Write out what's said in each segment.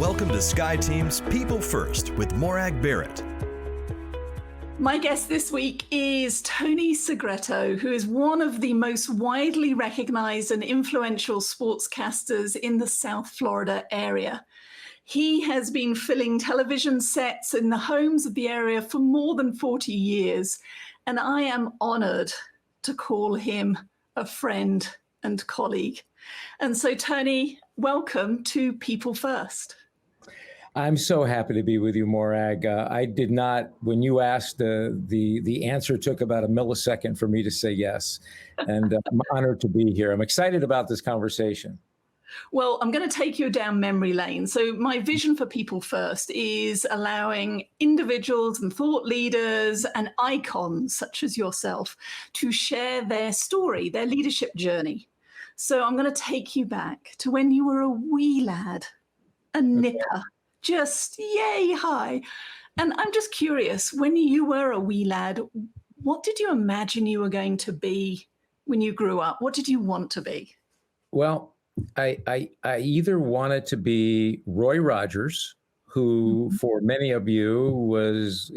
Welcome to Sky Team's People First with Morag Barrett. My guest this week is Tony Segreto, who is one of the most widely recognized and influential sportscasters in the South Florida area. He has been filling television sets in the homes of the area for more than 40 years, and I am honored to call him a friend and colleague. And so, Tony, welcome to People First. I'm so happy to be with you, Morag. I did not, when you asked, the answer took about a millisecond for me to say yes. And I'm honored to be here. I'm excited about this conversation. Well, I'm going to take you down memory lane. So my vision for People First is allowing individuals and thought leaders and icons such as yourself to share their story, their leadership journey. So I'm going to take you back to when you were a wee lad, a nipper. Just yay high. And I'm just curious, when you were a wee lad, what did you imagine you were going to be when you grew up? What did you want to be? Well, I either wanted to be Roy Rogers, who for many of you was,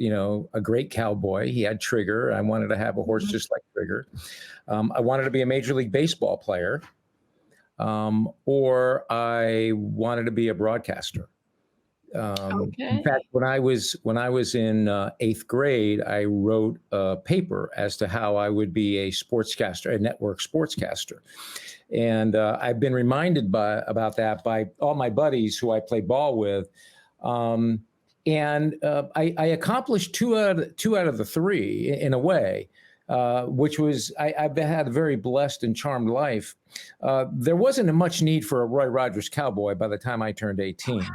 a great cowboy. He had Trigger. I wanted to have a horse just like Trigger. I wanted to be a Major League Baseball player, or I wanted to be a broadcaster. In fact, when I was in eighth grade, I wrote a paper as to how I would be a sportscaster, a network sportscaster. And I've been reminded about that by all my buddies who I play ball with. I accomplished two out of the three in a way, which was I've had a very blessed and charmed life. There wasn't much need for a Roy Rogers cowboy by the time I turned 18.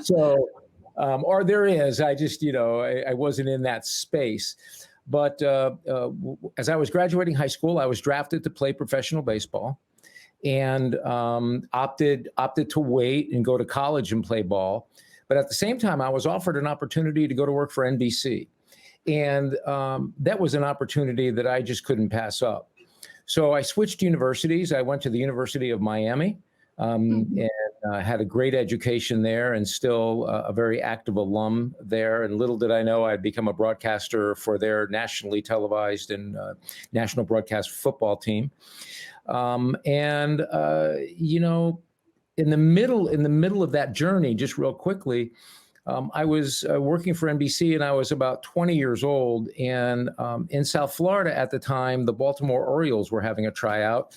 So, or there is, I just, I wasn't in that space. But as I was graduating high school, I was drafted to play professional baseball and opted to wait and go to college and play ball. But at the same time, I was offered an opportunity to go to work for NBC. And that was an opportunity that I just couldn't pass up. So I switched universities. I went to the University of Miami and had a great education there and still a very active alum there. And little did I know I'd become a broadcaster for their nationally televised and national broadcast football team. In the middle of that journey, just real quickly, I was working for NBC and I was about 20 years old. And in South Florida at the time, the Baltimore Orioles were having a tryout.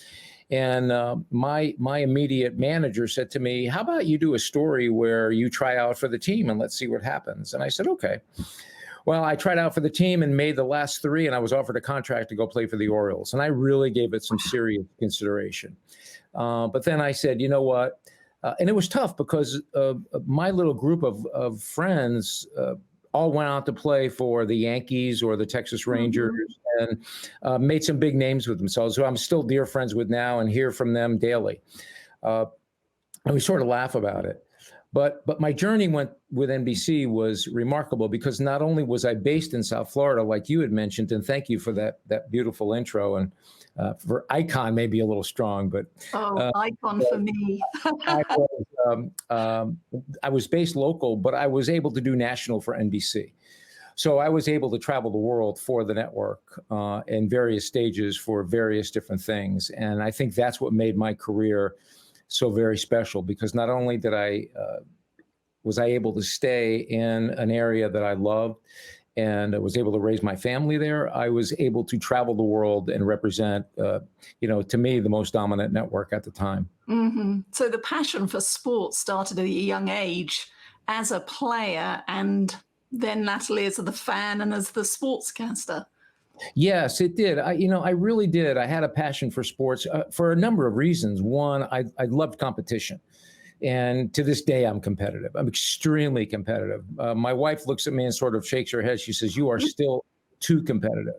And my immediate manager said to me, how about you do a story where you try out for the team and let's see what happens? And I said, okay. Well, I tried out for the team and made the last three, and I was offered a contract to go play for the Orioles. And I really gave it some serious consideration. But then I said, you know what? And it was tough because my little group of friends all went out to play for the Yankees or the Texas Rangers and made some big names with themselves, who I'm still dear friends with now and hear from them daily. And we sort of laugh about it. But my journey with NBC was remarkable because not only was I based in South Florida, like you had mentioned, and thank you for that beautiful intro, and for icon maybe a little strong, but icon for me. I was based local, but I was able to do national for NBC. So I was able to travel the world for the network in various stages for various different things. And I think that's what made my career so very special, because not only did was I able to stay in an area that I loved and I was able to raise my family there, I was able to travel the world and represent, to me, the most dominant network at the time. Mm-hmm. So the passion for sports started at a young age as a player and then latterly as the fan and as the sportscaster. Yes, it did. I really did. I had a passion for sports for a number of reasons. One, I loved competition. And to this day, I'm competitive. I'm extremely competitive. My wife looks at me and sort of shakes her head. She says, you are still too competitive.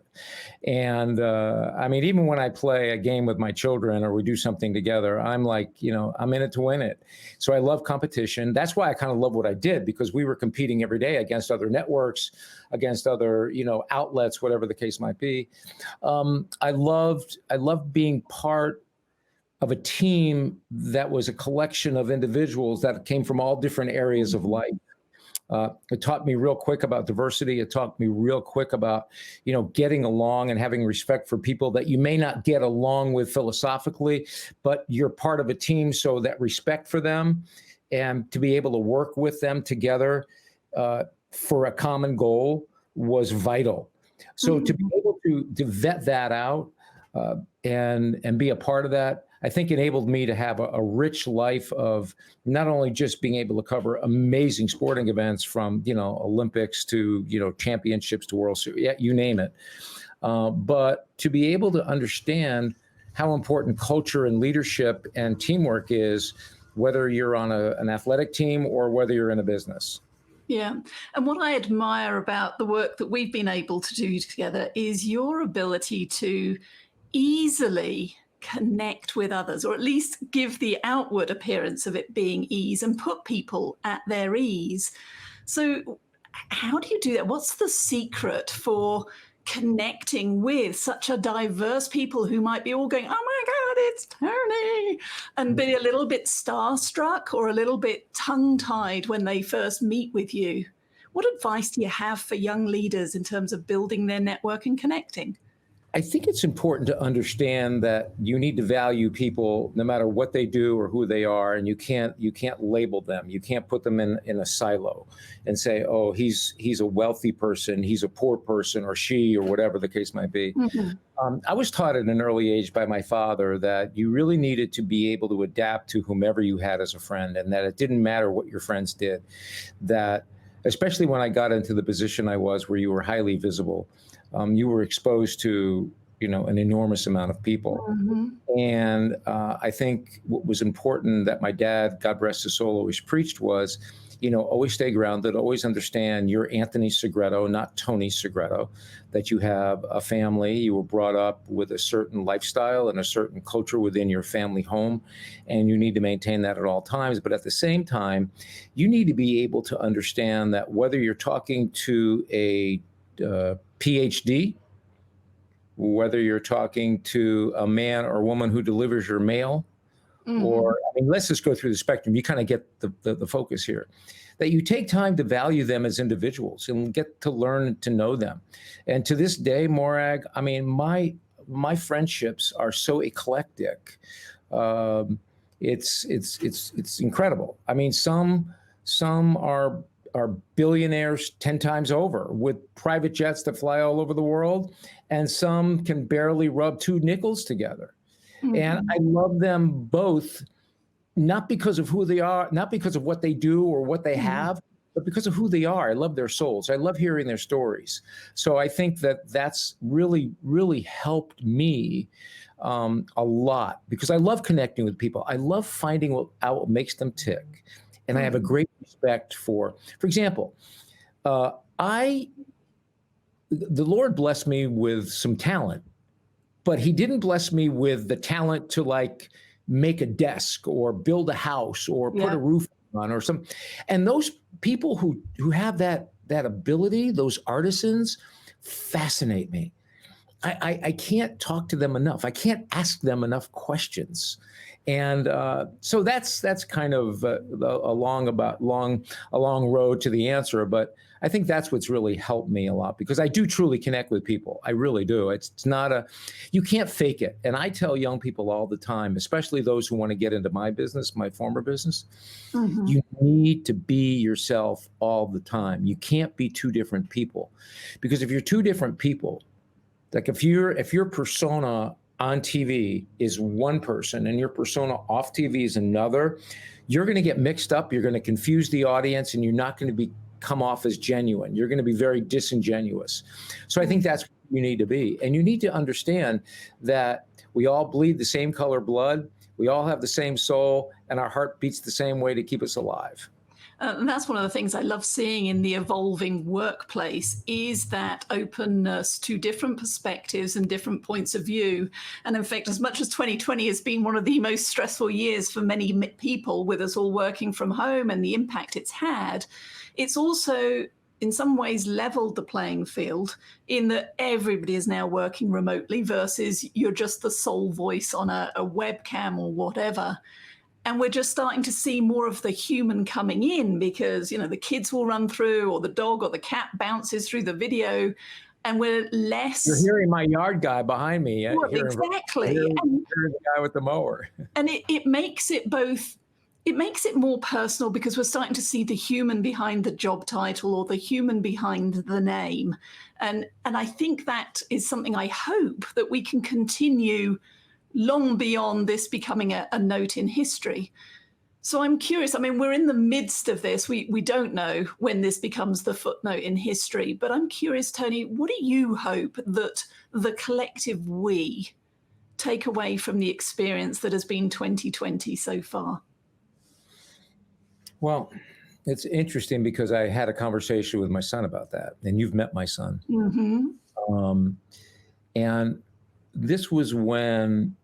And even when I play a game with my children or we do something together, I'm like, I'm in it to win it. So I love competition. That's why I kind of love what I did, because we were competing every day against other networks, against other, outlets, whatever the case might be. I loved being part of a team that was a collection of individuals that came from all different areas of life. It taught me real quick about diversity. It taught me real quick about, getting along and having respect for people that you may not get along with philosophically, but you're part of a team. So that respect for them and to be able to work with them together for a common goal was vital. So to be able to vet that out and be a part of that, I think enabled me to have a rich life of not only just being able to cover amazing sporting events from, Olympics to, championships to World Series, yeah, you name it. But to be able to understand how important culture and leadership and teamwork is, whether you're on an athletic team or whether you're in a business. Yeah. And what I admire about the work that we've been able to do together is your ability to easily connect with others, or at least give the outward appearance of it being ease and put people at their ease. So how do you do that? What's the secret for connecting with such a diverse people who might be all going, oh my God, it's Tony, and be a little bit starstruck or a little bit tongue-tied when they first meet with you? What advice do you have for young leaders in terms of building their network and connecting? I think it's important to understand that you need to value people no matter what they do or who they are, and you can't label them. You can't put them in a silo and say, oh, he's a wealthy person, he's a poor person, or she, or whatever the case might be. I was taught at an early age by my father that you really needed to be able to adapt to whomever you had as a friend, and that it didn't matter what your friends did. That, especially when I got into the position I was, where you were highly visible, you were exposed to, an enormous amount of people. And I think what was important that my dad, God rest his soul, always preached was, always stay grounded, always understand you're Anthony Segreto, not Tony Segreto, that you have a family, you were brought up with a certain lifestyle and a certain culture within your family home, and you need to maintain that at all times. But at the same time, you need to be able to understand that whether you're talking to a PhD, whether you're talking to a man or woman who delivers your mail, or, let's just go through the spectrum. You kind of get the focus here, that you take time to value them as individuals and get to learn to know them. And to this day, Morag, my friendships are so eclectic. It's incredible. Some are billionaires 10 times over with private jets that fly all over the world, and some can barely rub two nickels together. And I love them both, not because of who they are, not because of what they do or what they have, but because of who they are. I love their souls. I love hearing their stories. So I think that's really, really helped me a lot, because I love connecting with people. I love finding out what makes them tick. And I have a great respect for example, the Lord blessed me with some talent, but he didn't bless me with the talent to make a desk or build a house or put a roof on or some. And those people who have that ability, those artisans, fascinate me. I can't talk to them enough. I can't ask them enough questions. And so that's kind of a long road to the answer. But I think that's what's really helped me a lot, because I do truly connect with people. I really do. It's not you can't fake it. And I tell young people all the time, especially those who want to get into my business, my former business, you need to be yourself all the time. You can't be two different people, because if you're two different people, like if your persona on TV is one person and your persona off TV is another, you're going to get mixed up. You're going to confuse the audience, and you're not going to come off as genuine. You're going to be very disingenuous. So I think that's what you need to be. And you need to understand that we all bleed the same color blood. We all have the same soul, and our heart beats the same way to keep us alive. And that's one of the things I love seeing in the evolving workplace, is that openness to different perspectives and different points of view. And in fact, as much as 2020 has been one of the most stressful years for many people, with us all working from home and the impact it's had, it's also in some ways leveled the playing field in that everybody is now working remotely versus you're just the sole voice on a webcam or whatever. And we're just starting to see more of the human coming in because, the kids will run through or the dog or the cat bounces through the video. And we're less. You're hearing my yard guy behind me. Well, exactly. Hearing the guy with the mower. And it makes it both. It makes it more personal because we're starting to see the human behind the job title or the human behind the name. And I think that is something I hope that we can continue long beyond this becoming a note in history. So I'm curious, we're in the midst of this. We don't know when this becomes the footnote in history, but I'm curious, Tony, what do you hope that the collective we take away from the experience that has been 2020 so far? Well, it's interesting because I had a conversation with my son about that, and you've met my son. Mm-hmm. And this was when,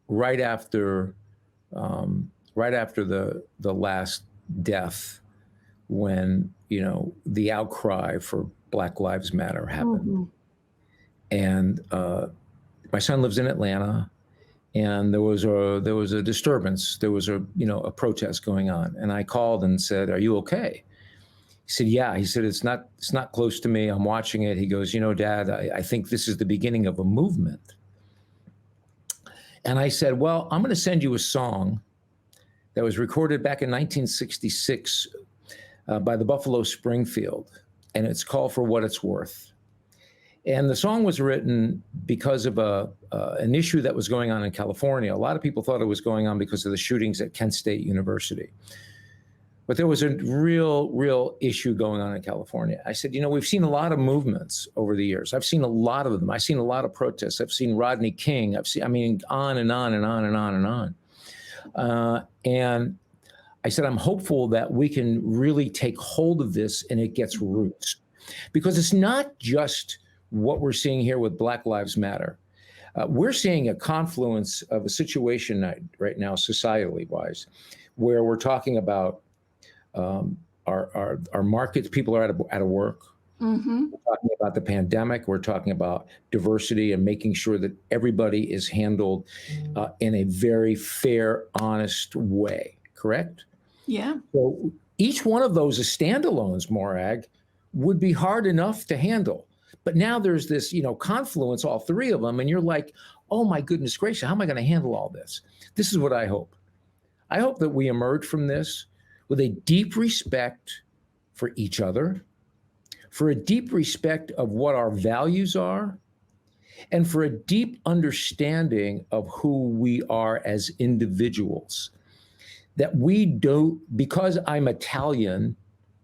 right after the last death, when the outcry for Black Lives Matter happened, and my son lives in Atlanta, and there was a disturbance, there was a protest going on, and I called and said, "Are you okay?" He said, "Yeah." He said, "It's not close to me. I'm watching it." He goes, "Dad, I think this is the beginning of a movement." And I said, "Well, I'm going to send you a song that was recorded back in 1966 by the Buffalo Springfield, and it's called For What It's Worth." And the song was written because of an issue that was going on in California. A lot of people thought it was going on because of the shootings at Kent State University. But there was a real issue going on in California. I said, we've seen a lot of movements over the years. I've seen a lot of them. I've seen a lot of protests. I've seen Rodney King. On and on and on and on and on. And I said, I'm hopeful that we can really take hold of this and it gets roots. Because it's not just what we're seeing here with Black Lives Matter. We're seeing a confluence of a situation right now, societally-wise, where we're talking about our markets. People are out of work. Mm-hmm. We're talking about the pandemic. We're talking about diversity and making sure that everybody is handled in a very fair, honest way. Correct? Yeah. So each one of those as standalones, Morag, would be hard enough to handle. But now there's this, confluence, all three of them, and you're like, oh my goodness gracious, how am I going to handle all this? This is what I hope. I hope that we emerge from this with a deep respect for each other, for a deep respect of what our values are, and for a deep understanding of who we are as individuals. That we don't, because I'm Italian,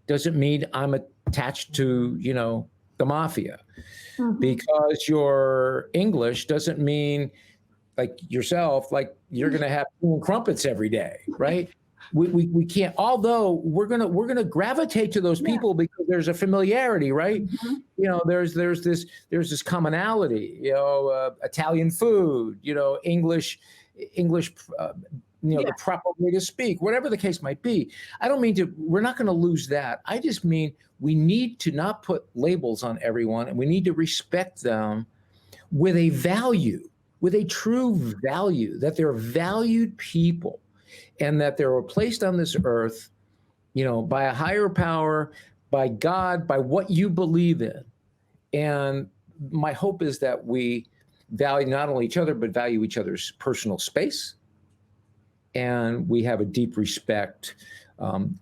doesn't mean I'm attached to, the mafia. Mm-hmm. Because you're English doesn't mean, like yourself, like you're going to have crumpets every day, right? We can't. Although we're gonna gravitate to those people because there's a familiarity, right? Mm-hmm. There's this commonality. Italian food. English. The proper way to speak. Whatever the case might be. I don't mean to. We're not going to lose that. I just mean we need to not put labels on everyone, and we need to respect them with a value, with a true value, that they're valued people. And that they were placed on this earth, by a higher power, by God, by what you believe in. And my hope is that we value not only each other, but value each other's personal space. And we have a deep respect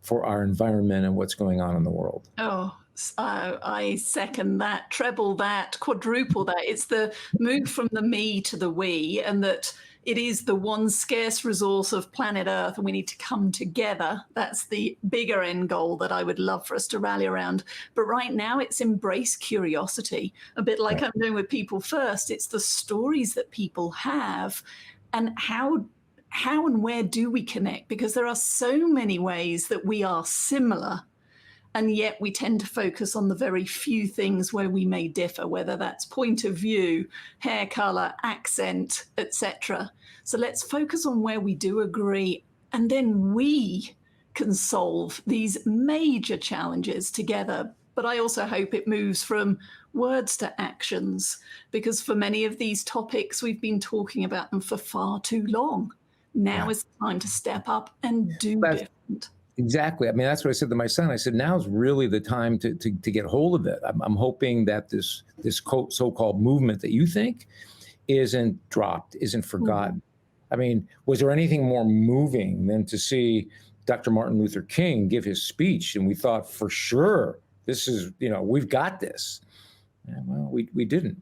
for our environment and what's going on in the world. Oh, I second that, treble that, quadruple that. It's the move from the me to the we, and that it is the one scarce resource of planet Earth, and we need to come together. That's the bigger end goal that I would love for us to rally around. But right now, it's embrace curiosity, a bit like I'm doing with People First. It's the stories that people have, and how and where do we connect? Because there are so many ways that we are similar, and yet we tend to focus on the very few things where we may differ, whether that's point of view, hair color, accent, etc. So let's focus on where we do agree, and then we can solve these major challenges together. But I also hope it moves from words to actions, because for many of these topics, we've been talking about them for far too long. Now is the time to step up and do different. Exactly. I mean, that's what I said to my son. I said, now's really the time to get hold of it. I'm hoping that this so-called movement that you think isn't dropped, isn't forgotten. Mm-hmm. I mean, was there anything more moving than to see Dr. Martin Luther King give his speech? And we thought, for sure, this is, we've got this. And, well, we didn't.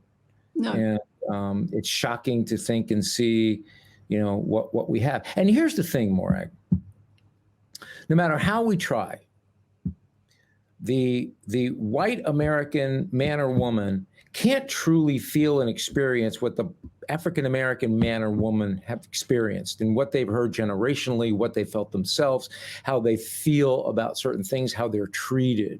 No. And it's shocking to think and see, what we have. And here's the thing, Morag. No matter how we try, the white American man or woman can't truly feel and experience what the African American man or woman have experienced and what they've heard generationally, what they felt themselves, how they feel about certain things, how they're treated.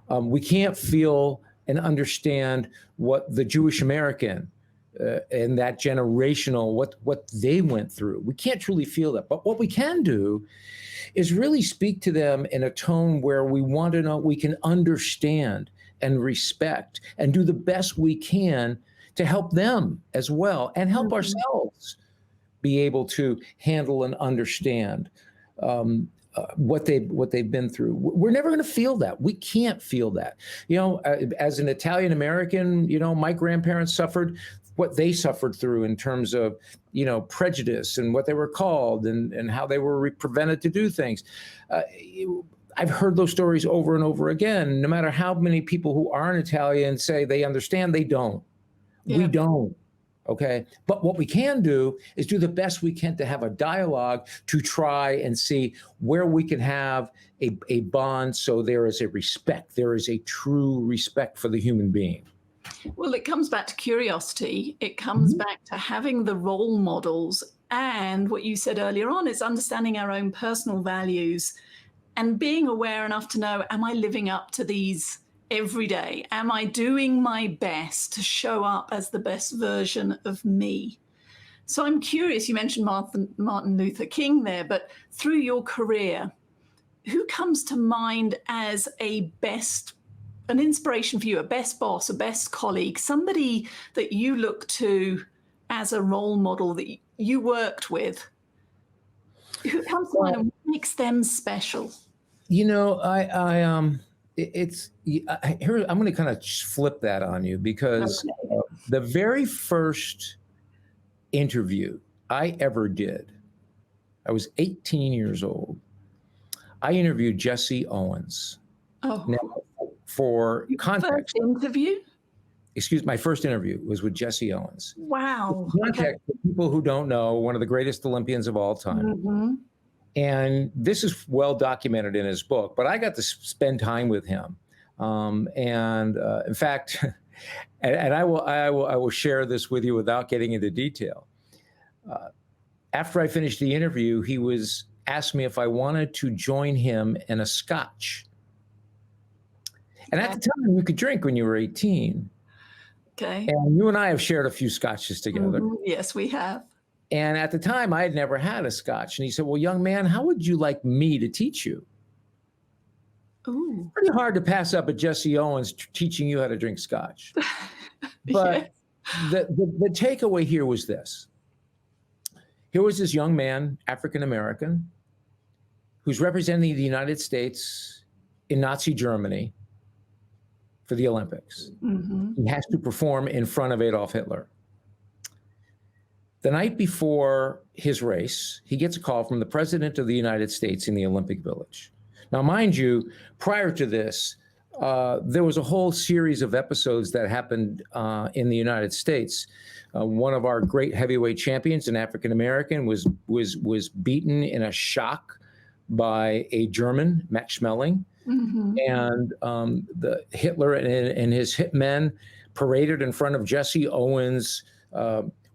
We can't feel and understand what the Jewish American and that generational, what they went through. We can't truly feel that. But what we can do is really speak to them in a tone where we want to know, we can understand and respect and do the best we can to help them as well and help ourselves be able to handle and understand what they've been through. We're never going to feel that. We can't feel that. As an Italian American, my grandparents suffered what they suffered through in terms of, prejudice and what they were called and how they were prevented to do things. I've heard those stories over and over again. No matter how many people who aren't Italian say they understand, they don't. Yeah. We don't. Okay. But what we can do is do the best we can to have a dialogue to try and see where we can have a bond. So there is a respect. There is a true respect for the human being. Well, it comes back to curiosity. It comes back to having the role models. And what you said earlier on is understanding our own personal values and being aware enough to know, am I living up to these every day? Am I doing my best to show up as the best version of me? So I'm curious, you mentioned Martin Luther King there, but through your career, who comes to mind as an inspiration for you, a best boss, a best colleague, somebody that you look to as a role model that you worked with? Who comes to mind and what makes them special? I'm going to kind of flip that on you because the very first interview I ever did, I was 18 years old. I interviewed Jesse Owens. Oh. Now, for context. First interview? My first interview was with Jesse Owens. Wow. For context, for people who don't know, one of the greatest Olympians of all time. Mm-hmm. And this is well documented in his book, but I got to spend time with him. In fact, and I will share this with you without getting into detail. After I finished the interview, he asked me if I wanted to join him in a scotch. And at the time, you could drink when you were 18. Okay. And you and I have shared a few scotches together. Mm-hmm. Yes, we have. And at the time, I had never had a scotch. And he said, well, young man, how would you like me to teach you? Ooh. Pretty hard to pass up at Jesse Owens teaching you how to drink scotch. But yes. the takeaway here was this. Here was this young man, African-American, who's representing the United States in Nazi Germany for the Olympics. Mm-hmm. He has to perform in front of Adolf Hitler. The night before his race, he gets a call from the President of the United States in the Olympic Village. Now, mind you, prior to this, there was a whole series of episodes that happened in the United States. One of our great heavyweight champions, an African-American, was beaten in a shock by a German, Max Schmeling. Mm-hmm. And the Hitler and his hitmen paraded in front of Jesse Owens,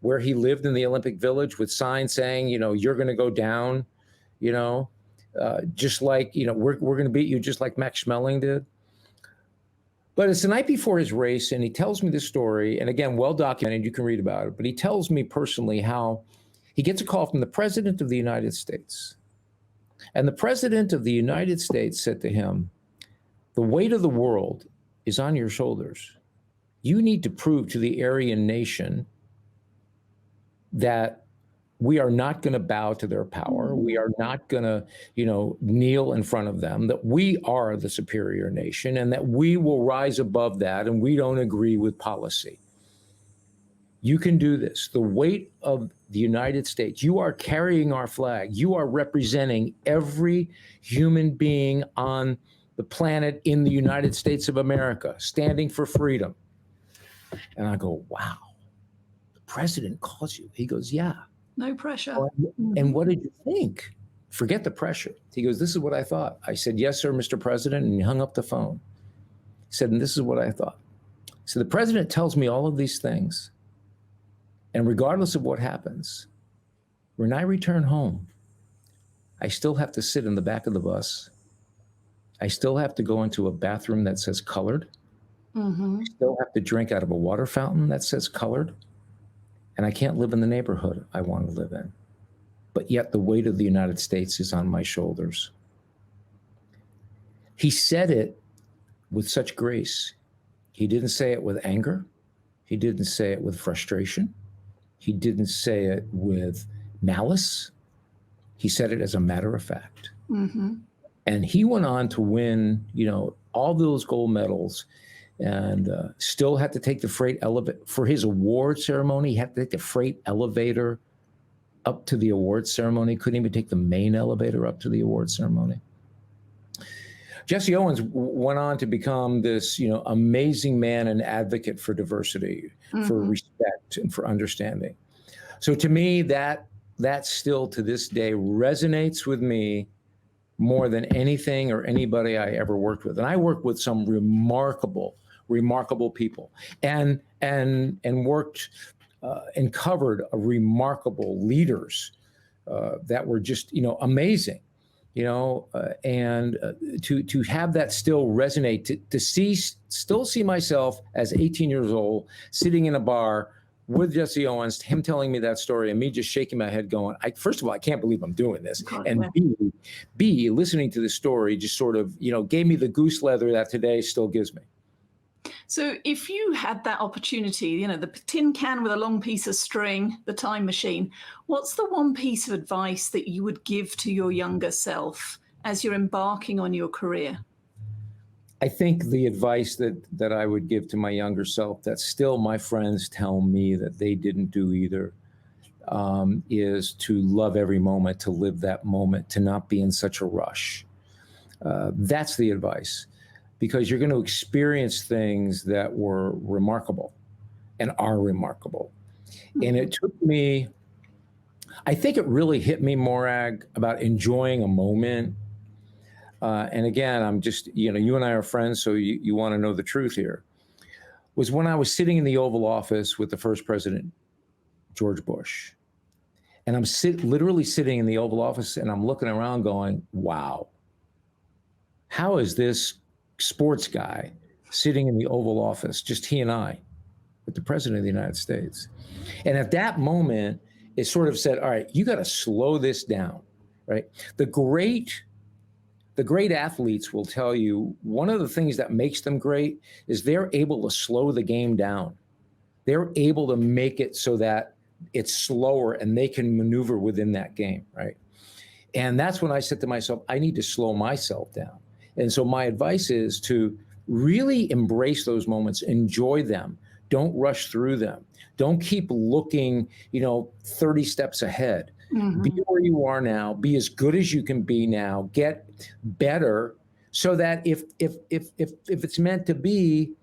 where he lived in the Olympic Village, with signs saying, you're going to go down, just like, we're going to beat you just like Max Schmeling did. But it's the night before his race, and he tells me this story, and again, well documented, you can read about it, but he tells me personally how he gets a call from the President of the United States. And the president of the United States said to him, "The weight of the world is on your shoulders. You need to prove to the Aryan nation that we are not going to bow to their power. We are not going to, kneel in front of them, that we are the superior nation and that we will rise above that and we don't agree with policy. You can do this. The weight of the United States, you are carrying our flag. You are representing every human being on the planet in the United States of America, standing for freedom." And I go, wow, the president calls you. He goes, yeah. No pressure. And what did you think? Forget the pressure. He goes, "This is what I thought." I said, "Yes, sir, Mr. President." And he hung up the phone. He said, "And this is what I thought." So the president tells me all of these things. And regardless of what happens, when I return home, I still have to sit in the back of the bus. I still have to go into a bathroom that says colored. I still have to drink out of a water fountain that says colored. And I can't live in the neighborhood I want to live in. But yet the weight of the United States is on my shoulders. He said it with such grace. He didn't say it with anger. He didn't say it with frustration. He didn't say it with malice. He said it as a matter of fact. And he went on to win, all those gold medals, and still had to take the freight elevator for his award ceremony. He had to take the freight elevator up to the award ceremony. Couldn't even take the main elevator up to the award ceremony. Jesse Owens went on to become this, amazing man and advocate for diversity, for respect, and for understanding. So to me, that still to this day resonates with me more than anything or anybody I ever worked with. And I worked with some remarkable people, and worked and covered remarkable leaders that were just, amazing. And to have that still resonate, to still see myself as 18 years old, sitting in a bar with Jesse Owens, him telling me that story and me just shaking my head going, first of all, I can't believe I'm doing this. And B, listening to the story just sort of, gave me the goose leather that today still gives me. So if you had that opportunity, the tin can with a long piece of string, the time machine, what's the one piece of advice that you would give to your younger self as you're embarking on your career? I think the advice that I would give to my younger self that still my friends tell me that they didn't do either is to love every moment, to live that moment, to not be in such a rush. That's the advice. Because you're going to experience things that were remarkable and are remarkable. And it took me, I think it really hit me, Morag, about enjoying a moment. And again, I'm just, you and I are friends, so you want to know the truth here, was when I was sitting in the Oval Office with the first president, George Bush. And I'm literally sitting in the Oval Office and I'm looking around going, wow, how is this sports guy sitting in the Oval Office, just he and I, with the president of the United States? And at that moment, it sort of said, all right, you got to slow this down, right? The great athletes will tell you one of the things that makes them great is they're able to slow the game down. They're able to make it so that it's slower and they can maneuver within that game, right? And that's when I said to myself, I need to slow myself down. And so my advice is to really embrace those moments, enjoy them. Don't rush through them. Don't keep looking, 30 steps ahead. Be where you are now. Be as good as you can be now. Get better so that if it's meant to be,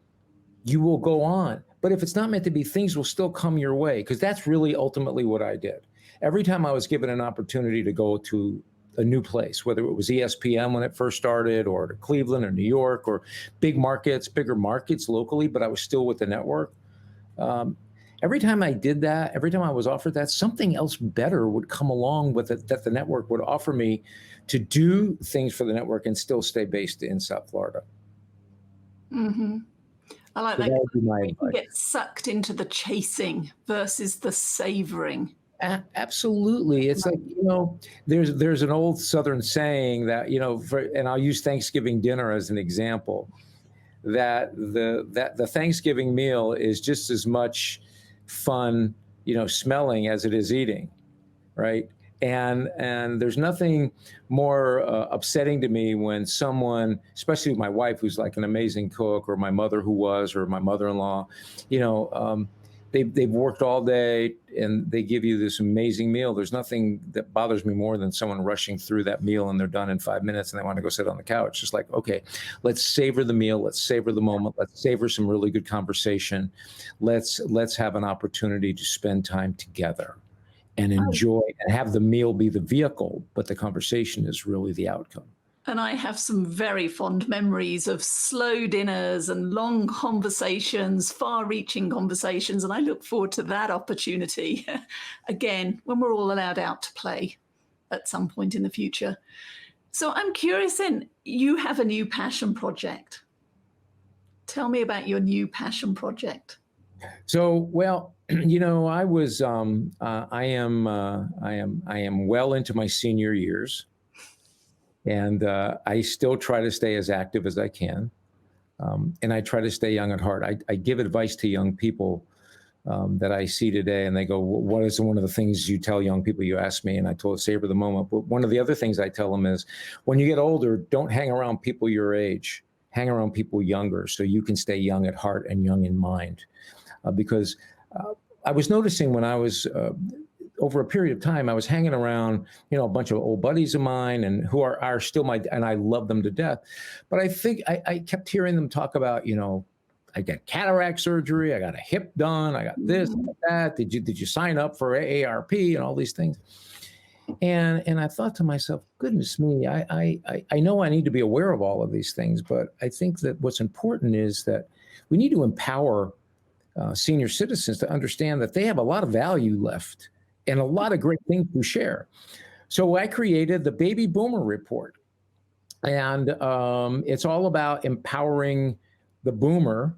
you will go on. But if it's not meant to be, things will still come your way, because that's really ultimately what I did. Every time I was given an opportunity to go to a new place, whether it was ESPN when it first started, or to Cleveland or New York, or bigger markets locally, but I was still with the network. Every time I did that, every time I was offered that, something else better would come along with it that the network would offer me to do things for the network and still stay based in South Florida. I like so that. That would be my you advice. get sucked into the chasing versus the savoring. Absolutely. It's like, there's an old Southern saying that, and I'll use Thanksgiving dinner as an example, that the Thanksgiving meal is just as much fun, smelling as it is eating, right? And there's nothing more upsetting to me when someone, especially my wife, who's like an amazing cook, or my mother who was, or my mother-in-law, they've worked all day and they give you this amazing meal. There's nothing that bothers me more than someone rushing through that meal and they're done in 5 minutes and they want to go sit on the couch. Just like, okay, let's savor the meal. Let's savor the moment. Let's savor some really good conversation. Let's have an opportunity to spend time together and enjoy and have the meal be the vehicle, but the conversation is really the outcome. And I have some very fond memories of slow dinners and long conversations, far-reaching conversations, and I look forward to that opportunity again when we're all allowed out to play at some point in the future. So I'm curious then, you have a new passion project. Tell me about your new passion project. So, well, I was, I am well into my senior years, and I still try to stay as active as I can, and I try to stay young at heart. I give advice to young people that I see today, and they go, "What is one of the things you tell young people?" You ask me, and I told savor the moment. But one of the other things I tell them is, when you get older, don't hang around people your age. Hang around people younger, so you can stay young at heart and young in mind. Because I was noticing when I was, over a period of time, I was hanging around, a bunch of old buddies of mine and who are still and I love them to death. But I think I kept hearing them talk about, I got cataract surgery, I got a hip done, I got this, I got that. Did you sign up for AARP and all these things? And I thought to myself, goodness me, I know I need to be aware of all of these things, but I think that what's important is that we need to empower senior citizens to understand that they have a lot of value left and a lot of great things to share. So I created the Baby Boomer Report, and it's all about empowering the boomer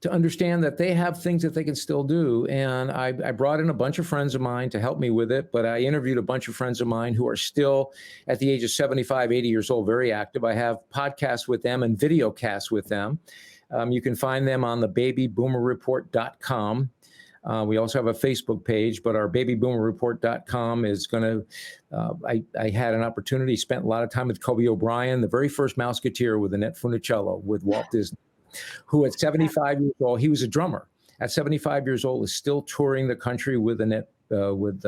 to understand that they have things that they can still do. And I brought in a bunch of friends of mine to help me with it, but I interviewed a bunch of friends of mine who are still at the age of 75, 80 years old, very active. I have podcasts with them and video casts with them. You can find them on the babyboomerreport.com. We also have a Facebook page, but our babyboomerreport.com is going to, I had an opportunity, spent a lot of time with Kobe O'Brien, the very first Mouseketeer with Annette Funicello with Walt Disney, who at 75 years old, he was a drummer. At 75 years old, is still touring the country with Annette, with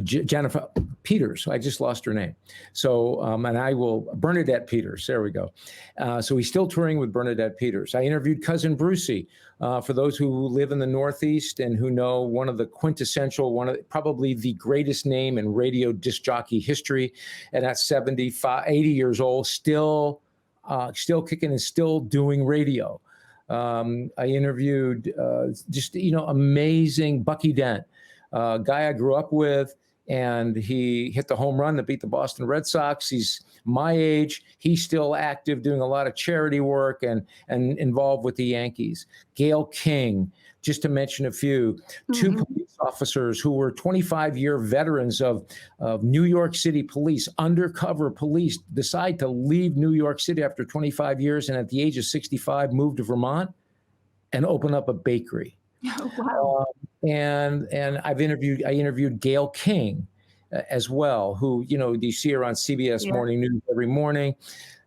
Jennifer Peters. I just lost her name. So, Bernadette Peters. There we go. So he's still touring with Bernadette Peters. I interviewed Cousin Brucey. For those who live in the Northeast and who know, one of the quintessential, probably the greatest name in radio disc jockey history. And at 75, 80 years old, still kicking and still doing radio. I interviewed amazing Bucky Dent, a guy I grew up with, and he hit the home run to beat the Boston Red Sox. He's my age. He's still active, doing a lot of charity work and involved with the Yankees. Gayle King, just to mention a few, two police officers who were 25-year veterans of New York City police, undercover police, decide to leave New York City after 25 years, and at the age of 65, move to Vermont and open up a bakery. Oh, wow. And I interviewed Gayle King as well, who, you see her on CBS Morning News every morning.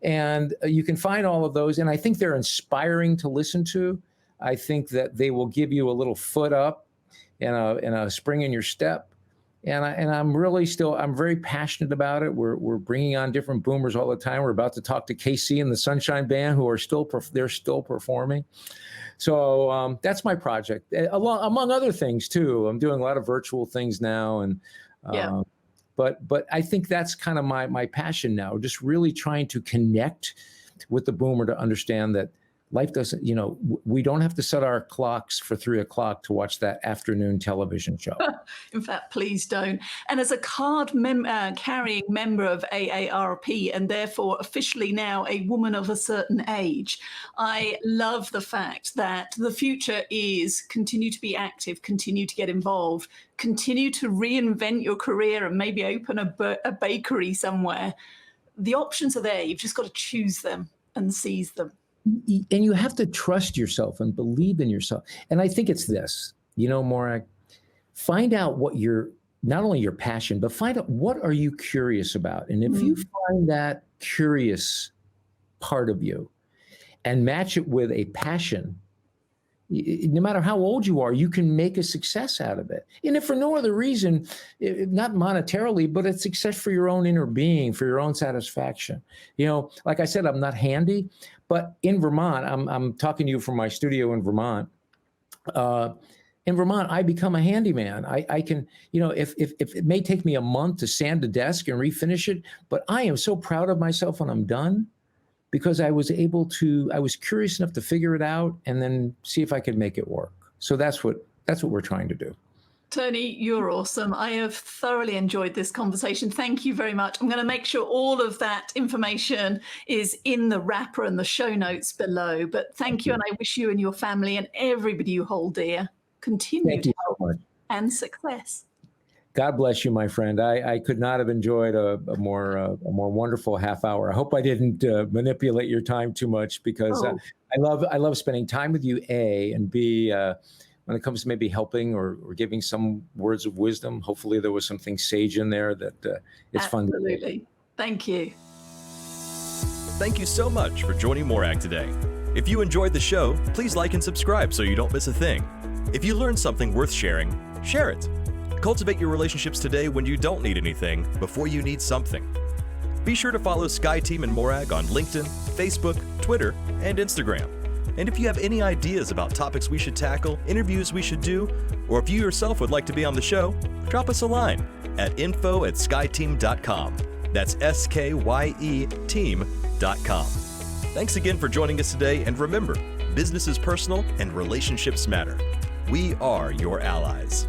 And you can find all of those. And I think they're inspiring to listen to. I think that they will give you a little foot up and a spring in your step. And I'm very passionate about it. We're bringing on different boomers all the time. We're about to talk to KC and the Sunshine Band, who are still performing. So that's my project, among other things too. I'm doing a lot of virtual things now, and but I think that's kind of my passion now. Just really trying to connect with the boomer to understand that Life doesn't, we don't have to set our clocks for 3 o'clock to watch that afternoon television show. In fact, please don't. And as a card carrying member of AARP, and therefore officially now a woman of a certain age, I love the fact that the future is continue to be active, continue to get involved, continue to reinvent your career and maybe open a bakery somewhere. The options are there. You've just got to choose them and seize them. And you have to trust yourself and believe in yourself. And I think it's this, Morag, find out what not only your passion, but find out what are you curious about. And if you find that curious part of you and match it with a passion, no matter how old you are, you can make a success out of it. And if for no other reason, not monetarily, but it's success for your own inner being, for your own satisfaction. Like I said, I'm not handy, but in Vermont, I'm talking to you from my studio in Vermont. In Vermont, I become a handyman. I can, if it may take me a month to sand a desk and refinish it, but I am so proud of myself when I'm done, because I was curious enough to figure it out and then see if I could make it work. So that's what we're trying to do. Tony, you're awesome. I have thoroughly enjoyed this conversation. Thank you very much. I'm going to make sure all of that information is in the wrapper and the show notes below. But thank you, and I wish you and your family and everybody you hold dear continued health and success. God bless you, my friend. I could not have enjoyed a more wonderful half hour. I hope I didn't manipulate your time too much, because I love spending time with you, A, and B, when it comes to maybe helping or giving some words of wisdom. Hopefully there was something sage in there that it's fun to do. Absolutely. Thank you. Thank you so much for joining Morag today. If you enjoyed the show, please like and subscribe so you don't miss a thing. If you learned something worth sharing, share it. Cultivate your relationships today when you don't need anything before you need something. Be sure to follow SkyeTeam and Morag on LinkedIn, Facebook, Twitter, and Instagram. And if you have any ideas about topics we should tackle, interviews we should do, or if you yourself would like to be on the show, drop us a line at info@skyeteam.com. That's SKYE team.com. Thanks again for joining us today, and remember, business is personal and relationships matter. We are your allies.